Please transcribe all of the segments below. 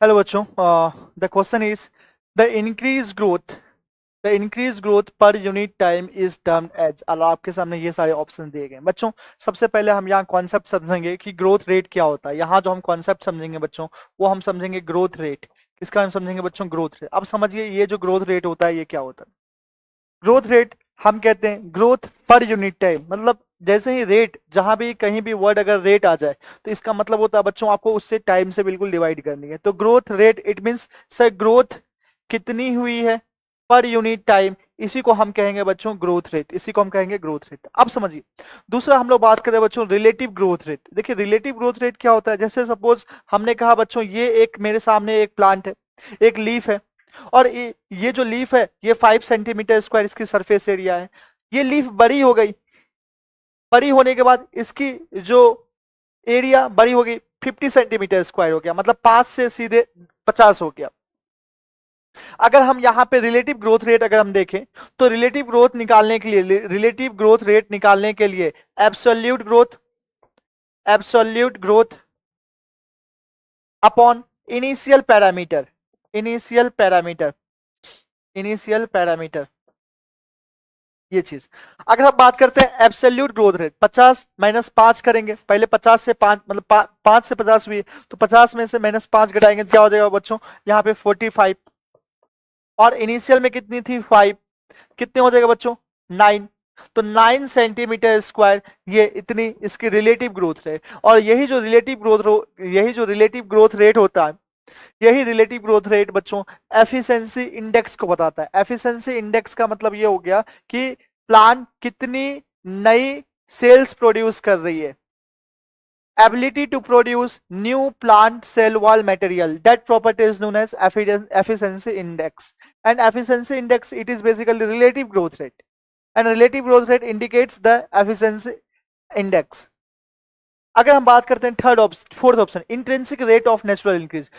Hello बच्चों, the question is the increase growth per unit time is termed as. अब आपके सामने ये सारे ऑप्शन दिए गए हैं बच्चों। सबसे पहले हम यहाँ कॉन्सेप्ट समझेंगे कि ग्रोथ रेट क्या होता है। यहाँ जो हम कॉन्सेप्ट समझेंगे बच्चों, वो हम समझेंगे ग्रोथ रेट। किसका हम समझेंगे बच्चों? Growth rate. अब समझिए ये जो ग्रोथ रेट होता है ये क्या होता है। ग्रोथ रेट हम कहते हैं ग्रोथ पर यूनिट टाइम, मतलब जैसे ही रेट, जहां भी कहीं भी वर्ड अगर रेट आ जाए तो इसका मतलब होता है बच्चों आपको उससे टाइम से बिल्कुल डिवाइड करनी है। तो growth rate it means sir growth कितनी हुई है पर यूनिट टाइम, इसी को हम कहेंगे बच्चों ग्रोथ रेट। इसी को हम कहेंगे ग्रोथ रेट। अब समझिए दूसरा हम लोग बात करें बच्चों रिलेटिव ग्रोथ रेट। देखिए रिलेटिव ग्रोथ रेट क्या होता है। जैसे सपोज हमने कहा बच्चों ये एक मेरे सामने एक प्लांट है, एक लीफ है, और ये जो लीफ है ये 5 सेंटीमीटर स्क्वायर इसकी सरफेस एरिया है। ये लीफ बड़ी हो गई, बड़ी होने के बाद इसकी जो एरिया बड़ी हो गई 50 सेंटीमीटर स्क्वायर हो गया, मतलब 5 से सीधे 50 हो गया। अगर हम यहाँ पे रिलेटिव ग्रोथ रेट अगर हम देखें तो रिलेटिव ग्रोथ रेट निकालने के लिए absolute growth upon initial parameter initial parameter initial parameter ये चीज। अगर हम बात करते हैं एब्सोल्यूट ग्रोथ रेट, 50 माइनस 5 करेंगे, पहले 50 से 5 मतलब 5 से 50 हुई, तो 50 में से माइनस 5 घटाएंगे तो क्या हो जाएगा बच्चों? यहाँ पे 45, और इनिशियल में कितनी थी 5, कितने हो जाएगा बच्चों? 9। तो 9 सेंटीमीटर स्क्वायर ये इतनी इसकी रिलेटिव ग्रोथ रेट। और यही जो रिलेटिव ग्रोथ रेट होता है, यही रिलेटिव ग्रोथ रेट बच्चों एफिशिएंसी इंडेक्स को बताता है। एफिशिएंसी इंडेक्स का मतलब ये हो गया कि प्लांट कितनी नई सेल्स प्रोड्यूस कर रही है। ability to produce new plant cell wall material, that property is known as efficiency index. And efficiency index, it is basically relative growth rate, and relative growth rate indicates the efficiency index. अगर हम बात करते हैं fourth option intrinsic rate of natural increase.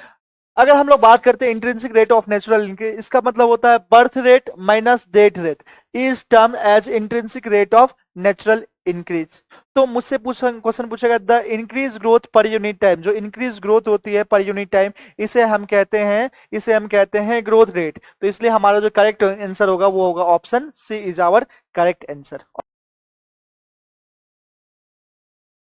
अगर हम लोग बात करते हैं intrinsic rate of natural increase, इसका मतलब होता है birth rate minus death rate is term as intrinsic rate of natural increase. तो मुझसे क्वेश्चन पूछेगा the increase growth per unit time, जो इंक्रीज ग्रोथ होती है पर यूनिट टाइम, इसे हम कहते हैं ग्रोथ रेट। तो इसलिए हमारा जो करेक्ट आंसर होगा वो होगा option C is our correct answer.